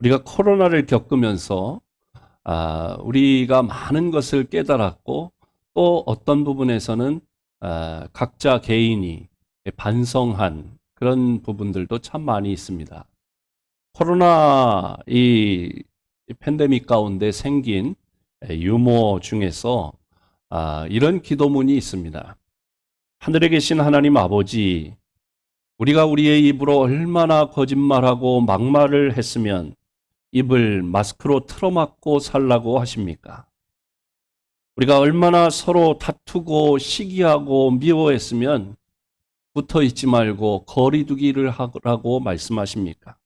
우리가 코로나를 겪으면서 우리가 많은 것을 깨달았고 또 어떤 부분에서는 각자 개인이 반성한 그런 부분들도 참 많이 있습니다. 코로나 이 팬데믹 가운데 생긴 유머 중에서 이런 기도문이 있습니다. 하늘에 계신 하나님 아버지, 우리가 우리의 입으로 얼마나 거짓말하고 막말을 했으면 입을 마스크로 틀어막고 살라고 하십니까? 우리가 얼마나 서로 다투고 시기하고 미워했으면 붙어 있지 말고 거리 두기를 하라고 말씀하십니까?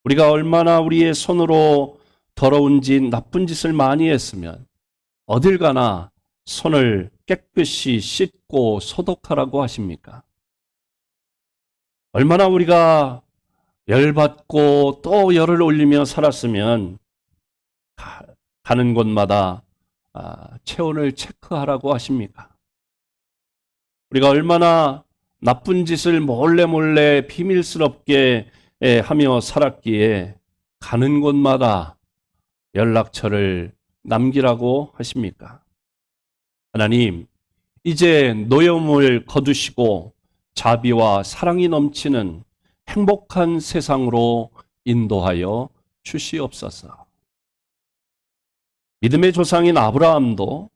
우리가 얼마나 우리의 손으로 더러운 짓, 나쁜 짓을 많이 했으면 어딜 가나 손을 깨끗이 씻고 소독하라고 하십니까? 얼마나 우리가 열받고 또 열을 올리며 살았으면 가는 곳마다 체온을 체크하라고 하십니까? 우리가 얼마나 나쁜 짓을 몰래 비밀스럽게 하며 살았기에 가는 곳마다 연락처를 남기라고 하십니까? 하나님, 이제 노여움을 거두시고 자비와 사랑이 넘치는 행복한 세상으로 인도하여 주시옵소서. 믿음의 조상인 아브라함도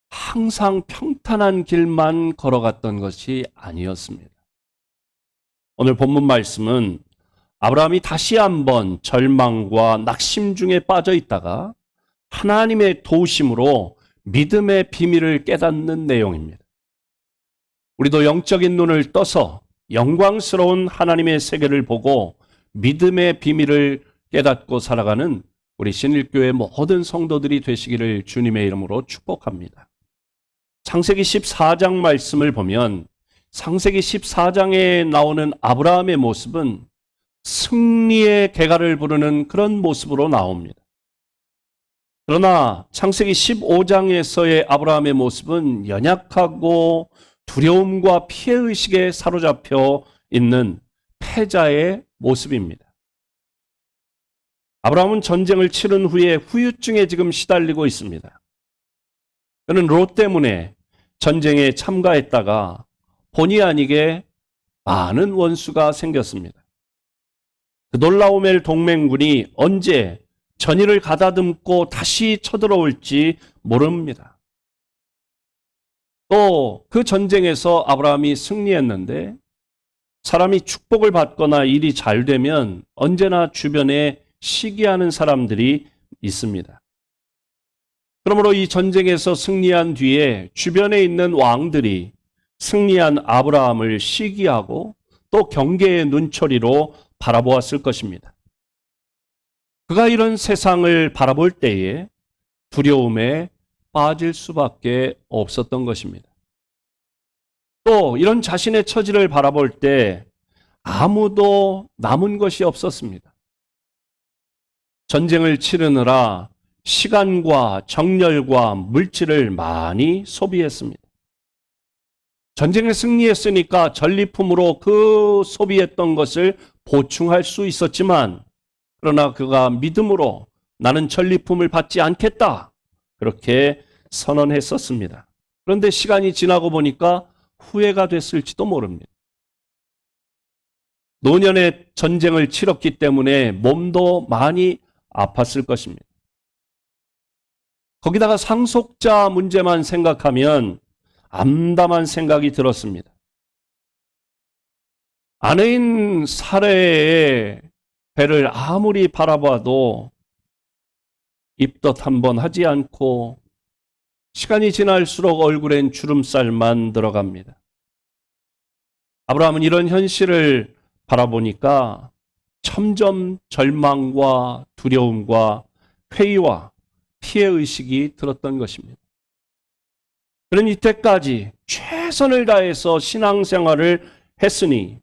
항상 평탄한 길만 걸어갔던 것이 아니었습니다. 오늘 본문 말씀은 아브라함이 다시 한번 절망과 낙심 중에 빠져 있다가 하나님의 도우심으로 믿음의 비밀을 깨닫는 내용입니다. 우리도 영적인 눈을 떠서 영광스러운 하나님의 세계를 보고 믿음의 비밀을 깨닫고 살아가는 우리 신일교회 모든 성도들이 되시기를 주님의 이름으로 축복합니다. 창세기 14장 말씀을 보면 창세기 14장에 나오는 아브라함의 모습은 승리의 개가를 부르는 그런 모습으로 나옵니다. 그러나 창세기 15장에서의 아브라함의 모습은 연약하고 두려움과 피해의식에 사로잡혀 있는 패자의 모습입니다. 아브라함은 전쟁을 치른 후에 후유증에 지금 시달리고 있습니다. 그는 롯 때문에 전쟁에 참가했다가 본의 아니게 많은 원수가 생겼습니다. 그 돌라오멜 동맹군이 언제 전의를 가다듬고 다시 쳐들어올지 모릅니다. 또 그 전쟁에서 아브라함이 승리했는데 사람이 축복을 받거나 일이 잘 되면 언제나 주변에 시기하는 사람들이 있습니다. 그러므로 이 전쟁에서 승리한 뒤에 주변에 있는 왕들이 승리한 아브라함을 시기하고 또 경계의 눈초리로 바라보았을 것입니다. 그가 이런 세상을 바라볼 때에 두려움에 빠질 수밖에 없었던 것입니다. 또 이런 자신의 처지를 바라볼 때 아무도 남은 것이 없었습니다. 전쟁을 치르느라 시간과 정열과 물질을 많이 소비했습니다. 전쟁에 승리했으니까 전리품으로 그 소비했던 것을 보충할 수 있었지만 그러나 그가 믿음으로 나는 전리품을 받지 않겠다 그렇게 선언했었습니다. 그런데 시간이 지나고 보니까 후회가 됐을지도 모릅니다. 노년에 전쟁을 치렀기 때문에 몸도 많이 아팠을 것입니다. 거기다가 상속자 문제만 생각하면 암담한 생각이 들었습니다. 아내인 사레의 배를 아무리 바라봐도 입덧 한번 하지 않고 시간이 지날수록 얼굴엔 주름살만 들어갑니다. 아브라함은 이런 현실을 바라보니까 점점 절망과 두려움과 회의와 피해의식이 들었던 것입니다. 그는 이때까지 최선을 다해서 신앙생활을 했으니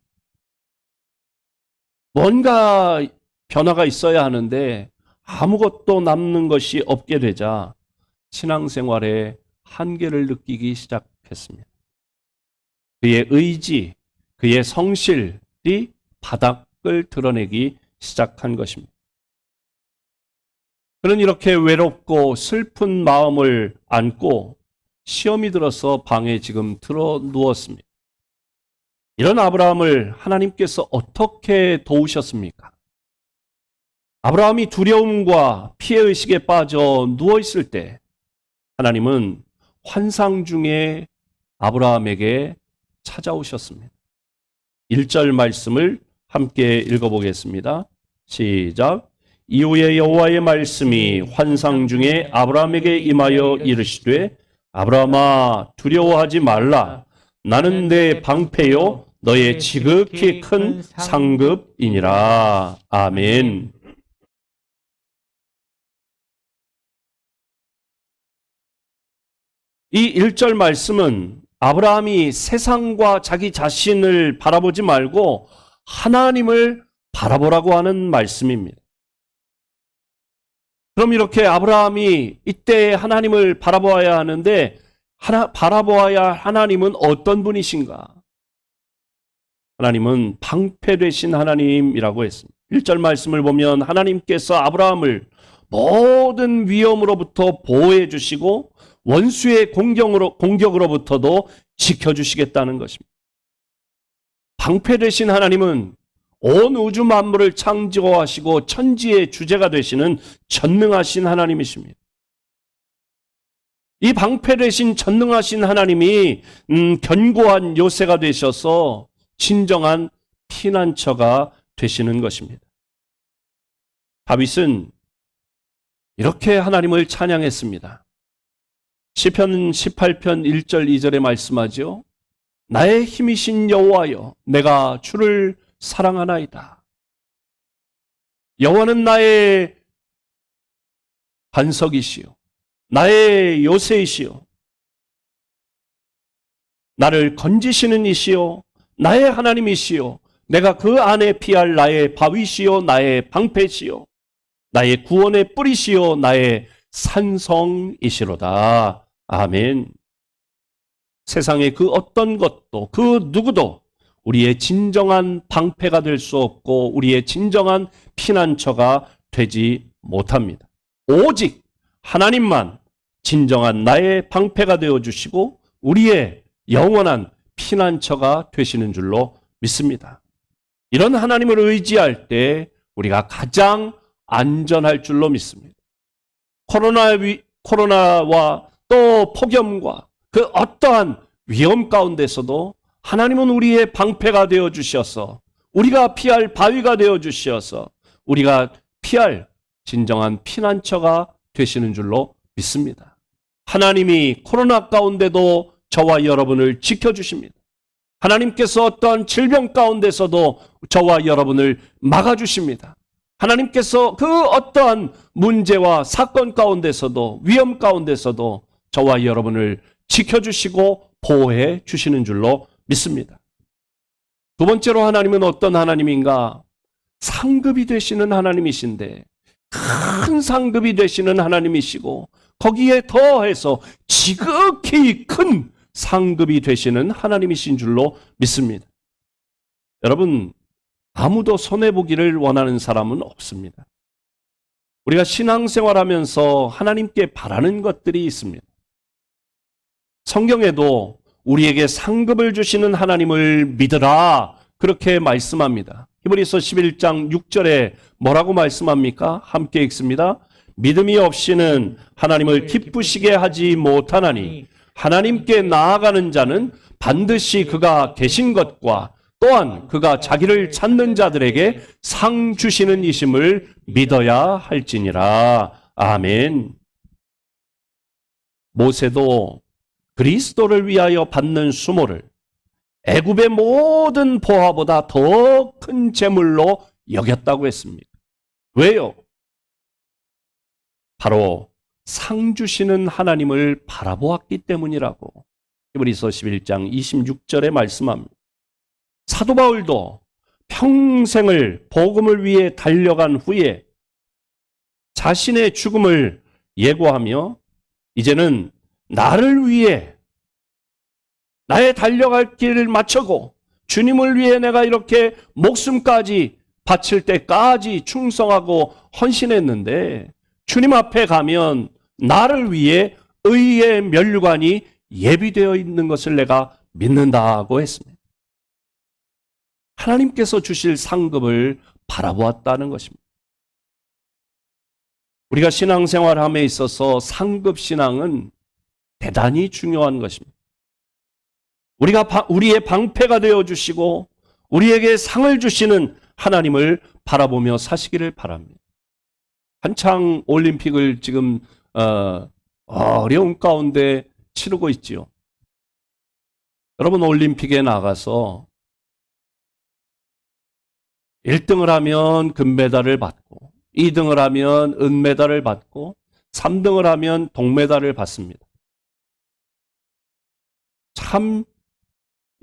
뭔가 변화가 있어야 하는데 아무것도 남는 것이 없게 되자 신앙생활에 한계를 느끼기 시작했습니다. 그의 의지, 그의 성실이 바닥을 드러내기 시작한 것입니다. 그는 이렇게 외롭고 슬픈 마음을 안고 시험이 들어서 방에 지금 들어 누웠습니다. 이런 아브라함을 하나님께서 어떻게 도우셨습니까? 아브라함이 두려움과 피해의식에 빠져 누워있을 때 하나님은 환상 중에 아브라함에게 찾아오셨습니다. 1절 말씀을 함께 읽어보겠습니다. 시작. 이후에 여호와의 말씀이 환상 중에 아브라함에게 임하여 이르시되 아브라함아 두려워하지 말라. 나는 내 방패요 너의 지극히 큰 상급이니라. 아멘. 이 1절 말씀은 아브라함이 세상과 자기 자신을 바라보지 말고 하나님을 바라보라고 하는 말씀입니다. 그럼 이렇게 아브라함이 이때 하나님을 바라보아야 하는데 바라보아야 할 하나님은 어떤 분이신가? 하나님은 방패 되신 하나님이라고 했습니다. 1절 말씀을 보면 하나님께서 아브라함을 모든 위험으로부터 보호해 주시고 원수의 공격으로부터도 지켜주시겠다는 것입니다. 방패 되신 하나님은 온 우주 만물을 창조하시고 천지의 주제가 되시는 전능하신 하나님이십니다. 이 방패 되신 전능하신 하나님이 견고한 요새가 되셔서 진정한 피난처가 되시는 것입니다. 다윗은 이렇게 하나님을 찬양했습니다. 시편 18편 1절 2절에 말씀하죠. 나의 힘이신 여호와여 내가 주를 사랑하나이다. 여호와는 나의 반석이시요 나의 요새이시요 나를 건지시는 이시요 나의 하나님이시요 내가 그 안에 피할 나의 바위시요 나의 방패시요 나의 구원의 뿌리시요 나의 산성이시로다. 아멘. 세상의 그 어떤 것도 그 누구도 우리의 진정한 방패가 될 수 없고 우리의 진정한 피난처가 되지 못합니다. 오직 하나님만 진정한 나의 방패가 되어주시고 우리의 영원한 피난처가 되시는 줄로 믿습니다. 이런 하나님을 의지할 때 우리가 가장 안전할 줄로 믿습니다. 코로나와 또 폭염과 그 어떠한 위험 가운데서도 하나님은 우리의 방패가 되어 주셔서 우리가 피할 바위가 되어 주셔서 우리가 피할 진정한 피난처가 되시는 줄로 믿습니다. 하나님이 코로나 가운데도 저와 여러분을 지켜주십니다. 하나님께서 어떤 질병 가운데서도 저와 여러분을 막아주십니다. 하나님께서 그 어떠한 문제와 사건 가운데서도 위험 가운데서도 저와 여러분을 지켜주시고 보호해 주시는 줄로 믿습니다. 두 번째로 하나님은 어떤 하나님인가? 상급이 되시는 하나님이신데 큰 상급이 되시는 하나님이시고 거기에 더해서 지극히 큰 상급이 되시는 하나님이신 줄로 믿습니다. 여러분, 아무도 손해보기를 원하는 사람은 없습니다. 우리가 신앙생활하면서 하나님께 바라는 것들이 있습니다. 성경에도 우리에게 상급을 주시는 하나님을 믿으라 그렇게 말씀합니다. 히브리서 11장 6절에 뭐라고 말씀합니까? 함께 읽습니다. 믿음이 없이는 하나님을 기쁘시게 하지 못하나니 하나님께 나아가는 자는 반드시 그가 계신 것과 또한 그가 자기를 찾는 자들에게 상 주시는 이심을 믿어야 할지니라. 아멘. 모세도 그리스도를 위하여 받는 수모를 애굽의 모든 보화보다 더 큰 재물로 여겼다고 했습니다. 왜요? 바로 상 주시는 하나님을 바라보았기 때문이라고 히브리서 11장 26절에 말씀합니다. 사도 바울도 평생을 복음을 위해 달려간 후에 자신의 죽음을 예고하며 이제는 나를 위해 나의 달려갈 길을 마치고 주님을 위해 내가 이렇게 목숨까지 바칠 때까지 충성하고 헌신했는데 주님 앞에 가면 나를 위해 의의 멸관이 예비되어 있는 것을 내가 믿는다고 했습니다. 하나님께서 주실 상급을 바라보았다는 것입니다. 우리가 신앙생활함에 있어서 상급신앙은 대단히 중요한 것입니다. 우리의 방패가 되어주시고 우리에게 상을 주시는 하나님을 바라보며 사시기를 바랍니다. 한창 올림픽을 지금 어려운 가운데 치르고 있지요. 여러분, 올림픽에 나가서 1등을 하면 금메달을 받고 2등을 하면 은메달을 받고 3등을 하면 동메달을 받습니다. 참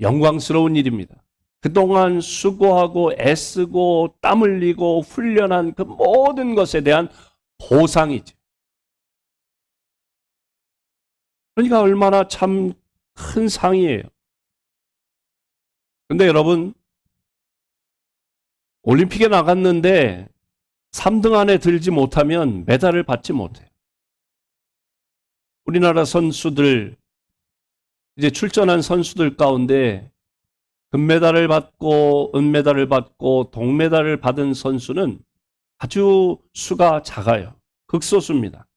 영광스러운 일입니다. 그동안 수고하고 애쓰고 땀 흘리고 훈련한 그 모든 것에 대한 보상이죠. 그러니까 얼마나 참 큰 상이에요. 근데 여러분, 올림픽에 나갔는데 3등 안에 들지 못하면 메달을 받지 못해요. 우리나라 선수들, 이제 출전한 선수들 가운데 금메달을 받고 은메달을 받고 동메달을 받은 선수는 아주 수가 작아요. 극소수입니다.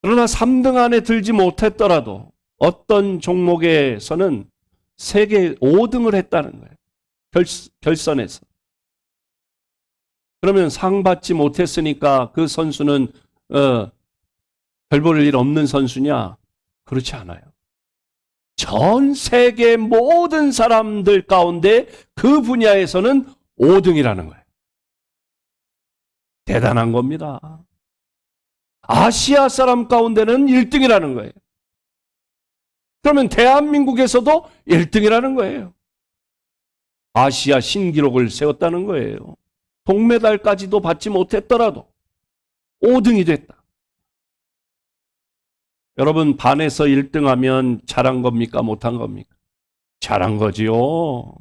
그러나 3등 안에 들지 못했더라도 어떤 종목에서는 세계 5등을 했다는 거예요. 결선에서. 그러면 상 받지 못했으니까 그 선수는 별 볼 일 없는 선수냐? 그렇지 않아요. 전 세계 모든 사람들 가운데 그 분야에서는 5등이라는 거예요. 대단한 겁니다. 아시아 사람 가운데는 1등이라는 거예요. 그러면 대한민국에서도 1등이라는 거예요. 아시아 신기록을 세웠다는 거예요. 동메달까지도 받지 못했더라도 5등이 됐다. 여러분, 반에서 1등하면 잘한 겁니까? 못한 겁니까? 잘한 거지요.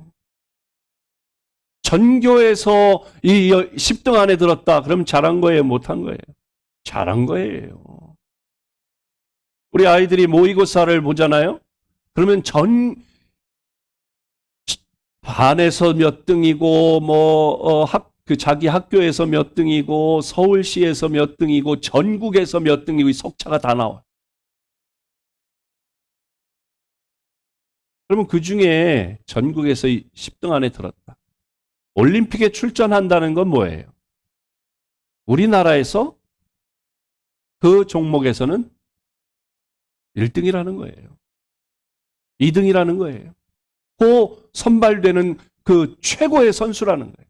전교에서 이 10등 안에 들었다. 그럼 잘한 거예요? 못한 거예요? 잘한 거예요. 우리 아이들이 모의고사를 보잖아요. 그러면 반에서 몇 등이고 자기 학교에서 몇 등이고 서울시에서 몇 등이고 전국에서 몇 등이고 석차가 다 나와요. 그러면 그 중에 전국에서 10등 안에 들었다. 올림픽에 출전한다는 건 뭐예요? 우리나라에서 그 종목에서는 1등이라는 거예요. 2등이라는 거예요. 그 선발되는 그 최고의 선수라는 거예요.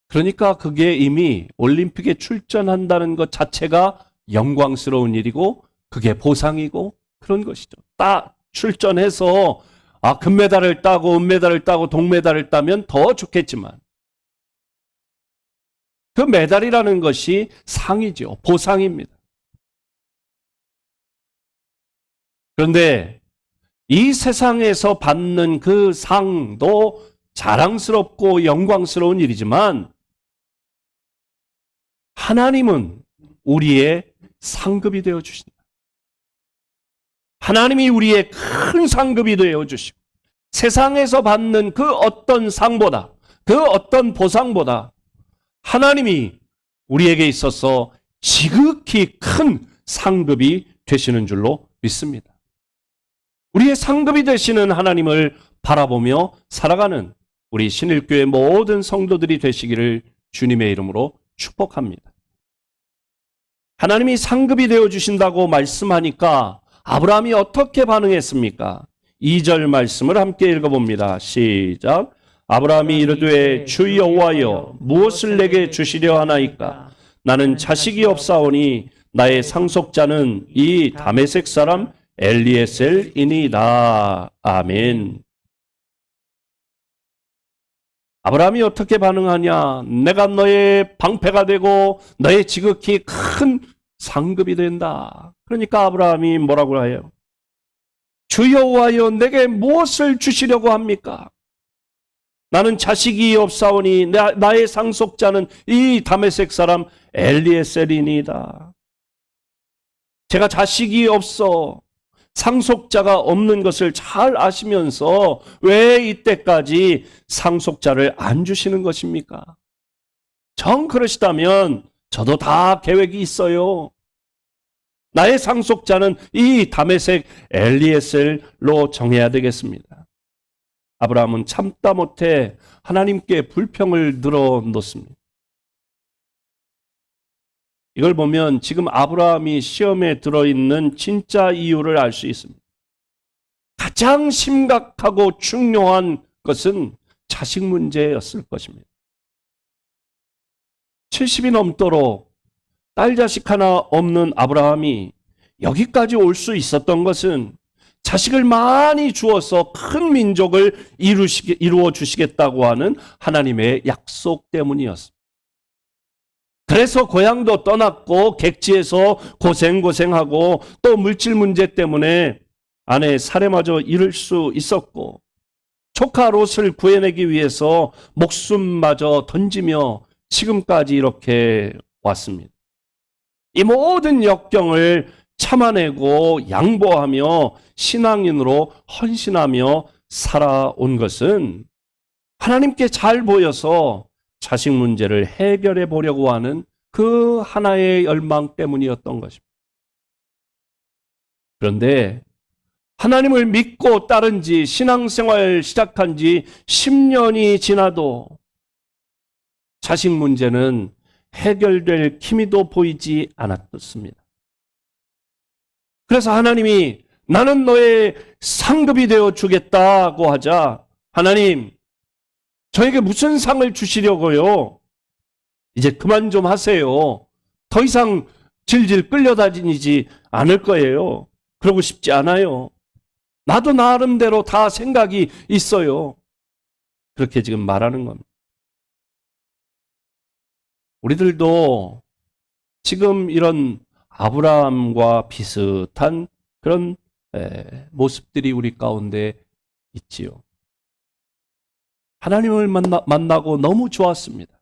그러니까 그게 이미 올림픽에 출전한다는 것 자체가 영광스러운 일이고 그게 보상이고 그런 것이죠. 딱 출전해서 금메달을 따고 은메달을 따고 동메달을 따면 더 좋겠지만 그 메달이라는 것이 상이죠. 보상입니다. 그런데 이 세상에서 받는 그 상도 자랑스럽고 영광스러운 일이지만 하나님은 우리의 상급이 되어 주신다. 하나님이 우리의 큰 상급이 되어 주시고 세상에서 받는 그 어떤 상보다 그 어떤 보상보다 하나님이 우리에게 있어서 지극히 큰 상급이 되시는 줄로 믿습니다. 우리의 상급이 되시는 하나님을 바라보며 살아가는 우리 신일교회 모든 성도들이 되시기를 주님의 이름으로 축복합니다. 하나님이 상급이 되어주신다고 말씀하니까 아브라함이 어떻게 반응했습니까? 2절 말씀을 함께 읽어봅니다. 시작. 아브라함이 이르되 주 여호와여 무엇을 내게 주시려 하나이까? 나는 자식이 없사오니 나의 상속자는 이 다메섹 사람 엘리에셀이니이다. 아멘. 아브라함이 어떻게 반응하냐? 내가 너의 방패가 되고 너의 지극히 큰 상급이 된다. 그러니까 아브라함이 뭐라고 해요? 주 여호와여 내게 무엇을 주시려고 합니까? 나는 자식이 없사오니 나의 상속자는 이 다메섹 사람 엘리에셀이니이다. 제가 자식이 없어 상속자가 없는 것을 잘 아시면서 왜 이때까지 상속자를 안 주시는 것입니까? 정 그러시다면 저도 다 계획이 있어요. 나의 상속자는 이 다메섹 엘리에셀로 정해야 되겠습니다. 아브라함은 참다 못해 하나님께 불평을 늘어놓습니다. 이걸 보면 지금 아브라함이 시험에 들어있는 진짜 이유를 알 수 있습니다. 가장 심각하고 중요한 것은 자식 문제였을 것입니다. 70이 넘도록 딸 자식 하나 없는 아브라함이 여기까지 올 수 있었던 것은 자식을 많이 주어서 큰 민족을 이루어 주시겠다고 하는 하나님의 약속 때문이었습니다. 그래서 고향도 떠났고 객지에서 고생하고 또 물질 문제 때문에 아내의 살해마저 이룰 수 있었고 조카 롯을 구해내기 위해서 목숨마저 던지며 지금까지 이렇게 왔습니다. 이 모든 역경을 참아내고 양보하며 신앙인으로 헌신하며 살아온 것은 하나님께 잘 보여서 자식 문제를 해결해 보려고 하는 그 하나의 열망 때문이었던 것입니다. 그런데 하나님을 믿고 따른 지 신앙생활 시작한 지 10년이 지나도 자식 문제는 해결될 기미도 보이지 않았습니다. 그래서 하나님이 나는 너의 상급이 되어 주겠다고 하자 하나님 저에게 무슨 상을 주시려고요? 이제 그만 좀 하세요. 더 이상 질질 끌려다니지 않을 거예요. 그러고 싶지 않아요. 나도 나름대로 다 생각이 있어요. 그렇게 지금 말하는 겁니다. 우리들도 지금 이런 아브라함과 비슷한 그런 모습들이 우리 가운데 있지요. 하나님을 만나고 너무 좋았습니다.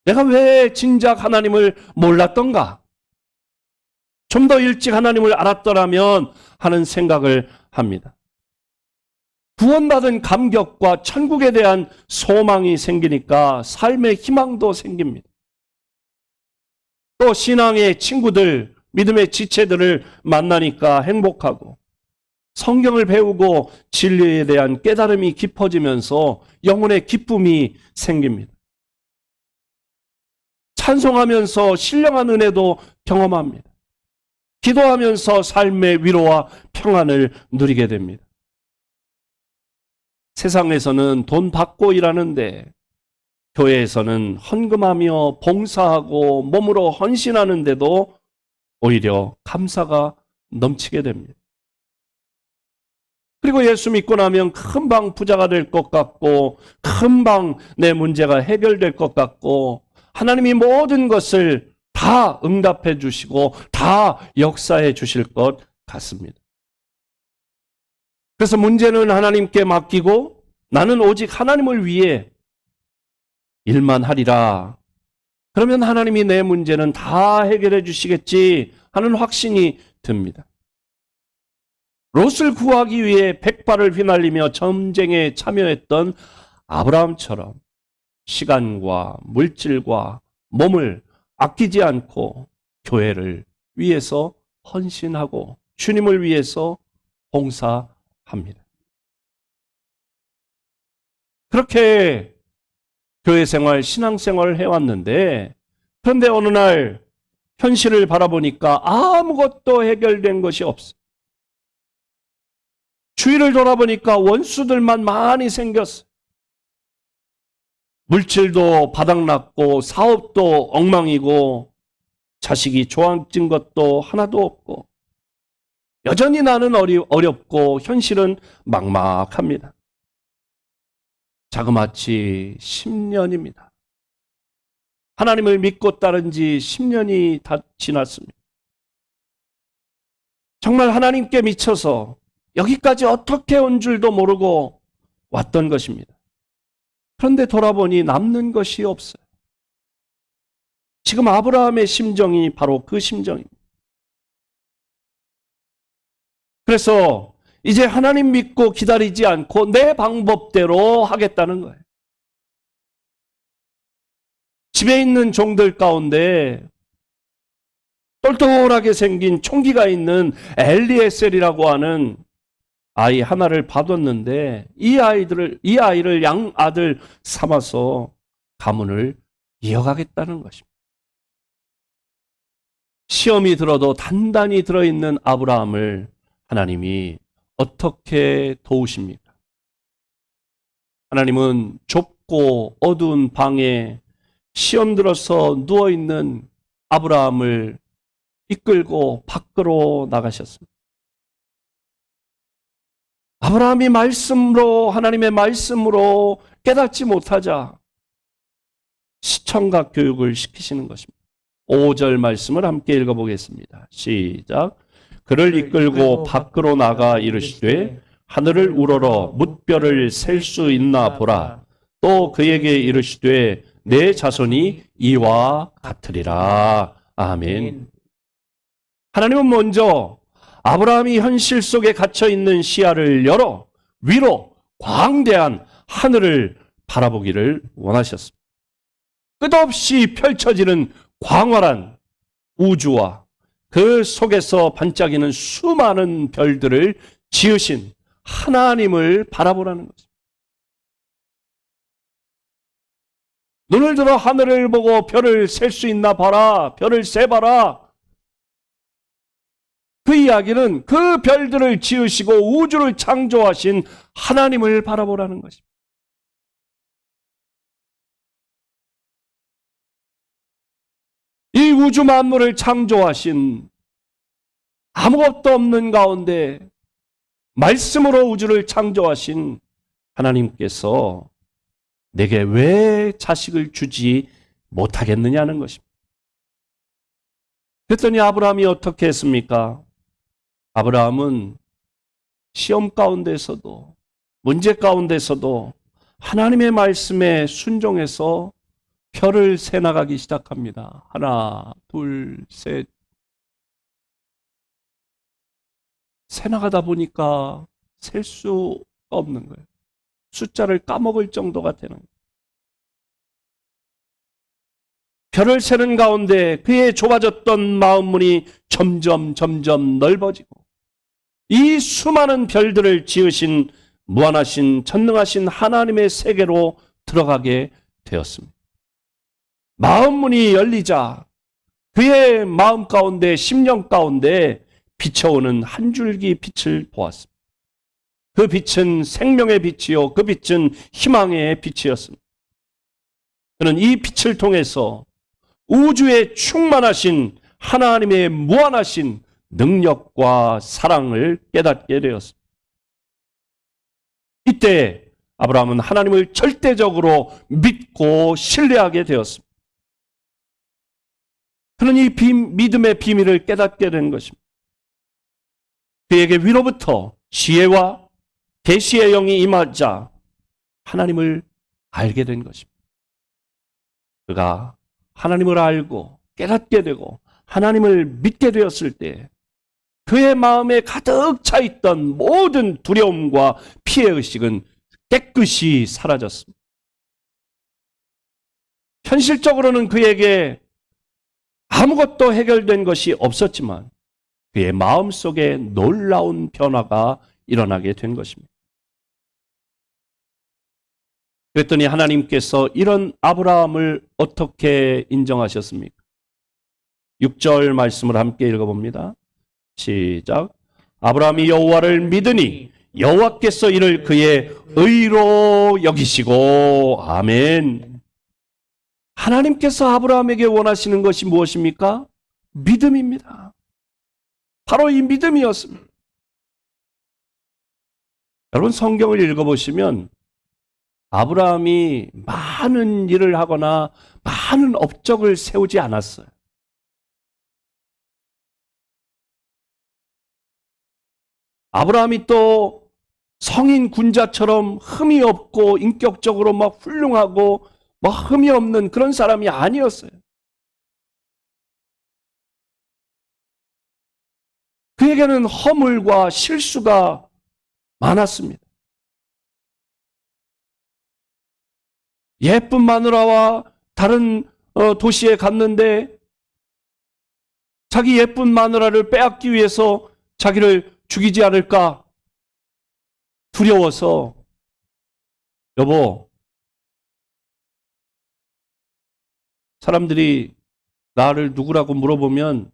내가 왜 진작 하나님을 몰랐던가? 좀 더 일찍 하나님을 알았더라면 하는 생각을 합니다. 구원받은 감격과 천국에 대한 소망이 생기니까 삶의 희망도 생깁니다. 또 신앙의 친구들, 믿음의 지체들을 만나니까 행복하고 성경을 배우고 진리에 대한 깨달음이 깊어지면서 영혼의 기쁨이 생깁니다. 찬송하면서 신령한 은혜도 경험합니다. 기도하면서 삶의 위로와 평안을 누리게 됩니다. 세상에서는 돈 받고 일하는데 교회에서는 헌금하며 봉사하고 몸으로 헌신하는데도 오히려 감사가 넘치게 됩니다. 그리고 예수 믿고 나면 금방 부자가 될 것 같고 금방 내 문제가 해결될 것 같고 하나님이 모든 것을 다 응답해 주시고 다 역사해 주실 것 같습니다. 그래서 문제는 하나님께 맡기고 나는 오직 하나님을 위해 일만 하리라. 그러면 하나님이 내 문제는 다 해결해 주시겠지 하는 확신이 듭니다. 롯을 구하기 위해 백발을 휘날리며 전쟁에 참여했던 아브라함처럼 시간과 물질과 몸을 아끼지 않고 교회를 위해서 헌신하고 주님을 위해서 봉사합니다. 그렇게 교회 생활, 신앙 생활을 해왔는데 그런데 어느 날 현실을 바라보니까 아무것도 해결된 것이 없어요. 주위를 돌아보니까 원수들만 많이 생겼어요. 물질도 바닥났고 사업도 엉망이고 자식이 조항진 것도 하나도 없고 여전히 나는 어렵고 현실은 막막합니다. 자그마치 10년입니다. 하나님을 믿고 따른 지 10년이 다 지났습니다. 정말 하나님께 미쳐서 여기까지 어떻게 온 줄도 모르고 왔던 것입니다. 그런데 돌아보니 남는 것이 없어요. 지금 아브라함의 심정이 바로 그 심정입니다. 그래서 이제 하나님 믿고 기다리지 않고 내 방법대로 하겠다는 거예요. 집에 있는 종들 가운데 똘똘하게 생긴 총기가 있는 엘리에셀이라고 하는 아이 하나를 봐뒀는데 이 아이를 양아들 삼아서 가문을 이어가겠다는 것입니다. 시험이 들어도 단단히 들어있는 아브라함을 하나님이 어떻게 도우십니까? 하나님은 좁고 어두운 방에 시험 들어서 누워있는 아브라함을 이끌고 밖으로 나가셨습니다. 아브라함이 하나님의 말씀으로 깨닫지 못하자 시청각 교육을 시키시는 것입니다. 5절 말씀을 함께 읽어보겠습니다. 시작. 그를 이끌고 밖으로 나가 이르시되 하늘을 우러러 뭇별을 셀 수 있나 보라. 또 그에게 이르시되 내 자손이 이와 같으리라. 아멘. 하나님은 먼저 아브라함이 현실 속에 갇혀있는 시야를 열어 위로 광대한 하늘을 바라보기를 원하셨습니다. 끝없이 펼쳐지는 광활한 우주와 그 속에서 반짝이는 수많은 별들을 지으신 하나님을 바라보라는 것입니다. 눈을 들어 하늘을 보고 별을 셀 수 있나 봐라. 별을 세봐라. 그 이야기는 그 별들을 지으시고 우주를 창조하신 하나님을 바라보라는 것입니다. 이 우주 만물을 창조하신 아무것도 없는 가운데 말씀으로 우주를 창조하신 하나님께서 내게 왜 자식을 주지 못하겠느냐는 것입니다. 그랬더니 아브라함이 어떻게 했습니까? 아브라함은 시험 가운데서도 문제 가운데서도 하나님의 말씀에 순종해서 별을 세 나가기 시작합니다. 하나, 둘, 셋. 세 나가다 보니까 셀 수가 없는 거예요. 숫자를 까먹을 정도가 되는 거예요. 별을 세는 가운데 그의 좁아졌던 마음문이 점점 넓어지고 이 수많은 별들을 지으신 무한하신 전능하신 하나님의 세계로 들어가게 되었습니다. 마음문이 열리자 그의 마음 가운데 심령 가운데 비춰오는 한 줄기 빛을 보았습니다. 그 빛은 생명의 빛이요 그 빛은 희망의 빛이었습니다. 그는 이 빛을 통해서 우주에 충만하신 하나님의 무한하신 능력과 사랑을 깨닫게 되었습니다. 이때 아브라함은 하나님을 절대적으로 믿고 신뢰하게 되었습니다. 그는 이 믿음의 비밀을 깨닫게 된 것입니다. 그에게 위로부터 지혜와 계시의 영이 임하자 하나님을 알게 된 것입니다. 그가 하나님을 알고 깨닫게 되고 하나님을 믿게 되었을 때 그의 마음에 가득 차 있던 모든 두려움과 피해의식은 깨끗이 사라졌습니다. 현실적으로는 그에게 아무것도 해결된 것이 없었지만 그의 마음속에 놀라운 변화가 일어나게 된 것입니다. 그랬더니 하나님께서 이런 아브라함을 어떻게 인정하셨습니까? 6절 말씀을 함께 읽어봅니다. 시작. 아브라함이 여호와를 믿으니 여호와께서 이를 그의 의로 여기시고 아멘. 하나님께서 아브라함에게 원하시는 것이 무엇입니까? 믿음입니다. 바로 이 믿음이었습니다. 여러분 성경을 읽어보시면 아브라함이 많은 일을 하거나 많은 업적을 세우지 않았어요. 아브라함이 또 성인 군자처럼 흠이 없고 인격적으로 막 훌륭하고 막 흠이 없는 그런 사람이 아니었어요. 그에게는 허물과 실수가 많았습니다. 예쁜 마누라와 다른 도시에 갔는데 자기 예쁜 마누라를 빼앗기 위해서 자기를 죽이지 않을까 두려워서, 여보, 사람들이 나를 누구라고 물어보면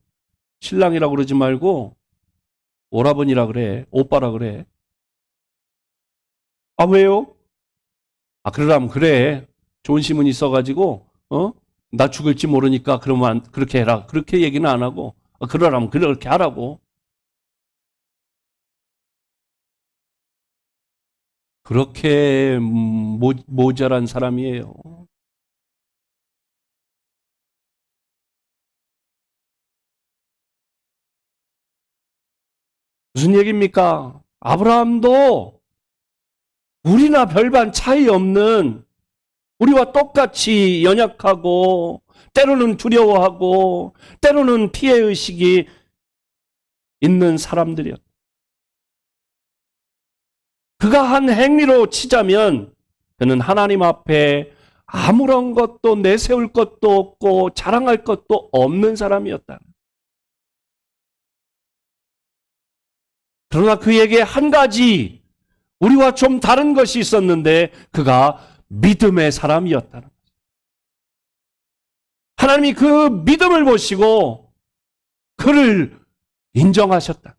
신랑이라고 그러지 말고 오라버니라 그래, 오빠라 그래. 아, 왜요? 아, 그러라면 그래. 좋은 신문 있어가지고 나 죽을지 모르니까 그러면 그렇게 해라. 그렇게 얘기는 안 하고, 그러라면 그렇게 하라고. 그렇게 모자란 사람이에요. 무슨 얘기입니까? 아브라함도 우리나 별반 차이 없는, 우리와 똑같이 연약하고 때로는 두려워하고 때로는 피해의식이 있는 사람들이었다. 그가 한 행위로 치자면 그는 하나님 앞에 아무런 것도 내세울 것도 없고 자랑할 것도 없는 사람이었다. 그러나 그에게 한 가지 우리와 좀 다른 것이 있었는데 그가 믿음의 사람이었다는 거죠. 하나님이 그 믿음을 보시고 그를 인정하셨다.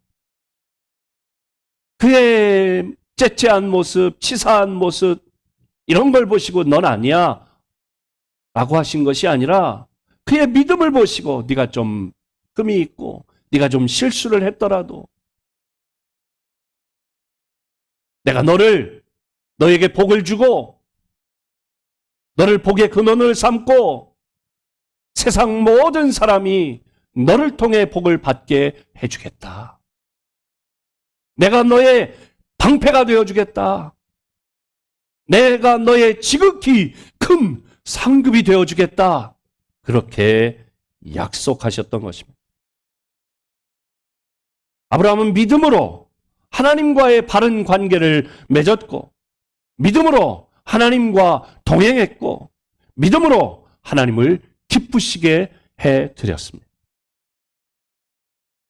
그의 째째한 모습, 치사한 모습, 이런 걸 보시고 넌 아니야 라고 하신 것이 아니라 그의 믿음을 보시고 네가 좀 흠이 있고 네가 좀 실수를 했더라도 내가 너에게 복을 주고 너를 복의 근원을 삼고 세상 모든 사람이 너를 통해 복을 받게 해주겠다. 내가 너의 방패가 되어주겠다. 내가 너의 지극히 큰 상급이 되어주겠다. 그렇게 약속하셨던 것입니다. 아브라함은 믿음으로 하나님과의 바른 관계를 맺었고, 믿음으로 하나님과 동행했고, 믿음으로 하나님을 기쁘시게 해드렸습니다.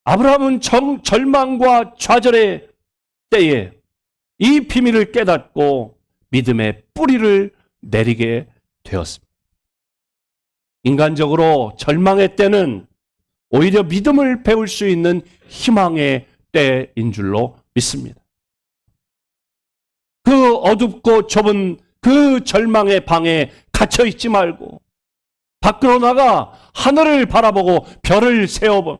아브라함은 절망과 좌절의 때에 이 비밀을 깨닫고 믿음의 뿌리를 내리게 되었습니다. 인간적으로 절망의 때는 오히려 믿음을 배울 수 있는 희망의 때인 줄로 믿습니다. 그 어둡고 좁은 그 절망의 방에 갇혀 있지 말고 밖으로 나가 하늘을 바라보고 별을 세어보,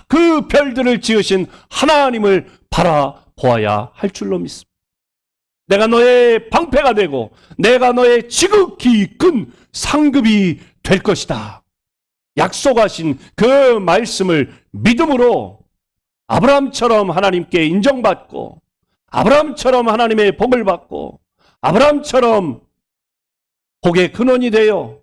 그 별들을 지으신 하나님을 바라보아야 할 줄로 믿습니다. 내가 너의 방패가 되고 내가 너의 지극히 큰 상급이 될 것이다. 약속하신 그 말씀을 믿음으로 아브라함처럼 하나님께 인정받고 아브라함처럼 하나님의 복을 받고 아브라함처럼 복의 근원이 되어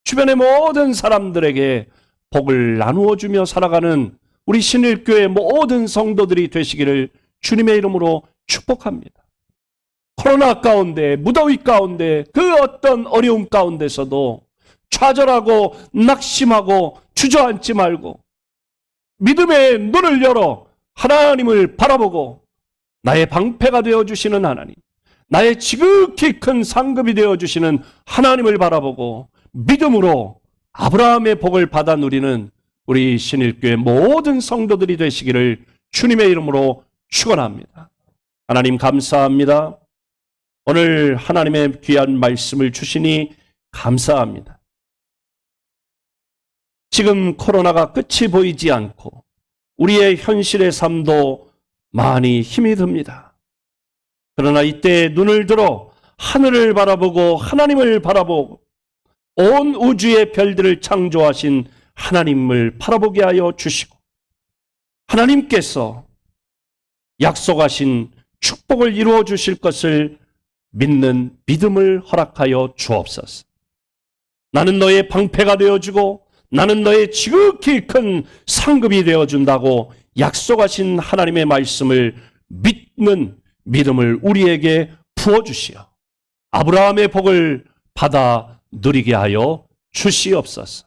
주변의 모든 사람들에게 복을 나누어 주며 살아가는 우리 신일교회 모든 성도들이 되시기를 주님의 이름으로 축복합니다. 코로나 가운데, 무더위 가운데, 그 어떤 어려움 가운데서도 좌절하고 낙심하고 주저앉지 말고 믿음의 눈을 열어 하나님을 바라보고 나의 방패가 되어주시는 하나님, 나의 지극히 큰 상급이 되어주시는 하나님을 바라보고 믿음으로 아브라함의 복을 받아 누리는 우리 신일교회 모든 성도들이 되시기를 주님의 이름으로 축원합니다. 하나님 감사합니다. 오늘 하나님의 귀한 말씀을 주시니 감사합니다. 지금 코로나가 끝이 보이지 않고 우리의 현실의 삶도 많이 힘이 듭니다. 그러나 이때 눈을 들어 하늘을 바라보고 하나님을 바라보고 온 우주의 별들을 창조하신 하나님을 바라보게 하여 주시고 하나님께서 약속하신 축복을 이루어 주실 것을 믿는 믿음을 허락하여 주옵소서. 나는 너의 방패가 되어주고 나는 너의 지극히 큰 상급이 되어준다고 약속하신 하나님의 말씀을 믿는 믿음을 우리에게 부어주시어 아브라함의 복을 받아 누리게 하여 주시옵소서.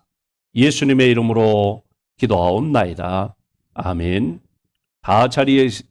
예수님의 이름으로 기도하옵나이다. 아멘. 다 자리에서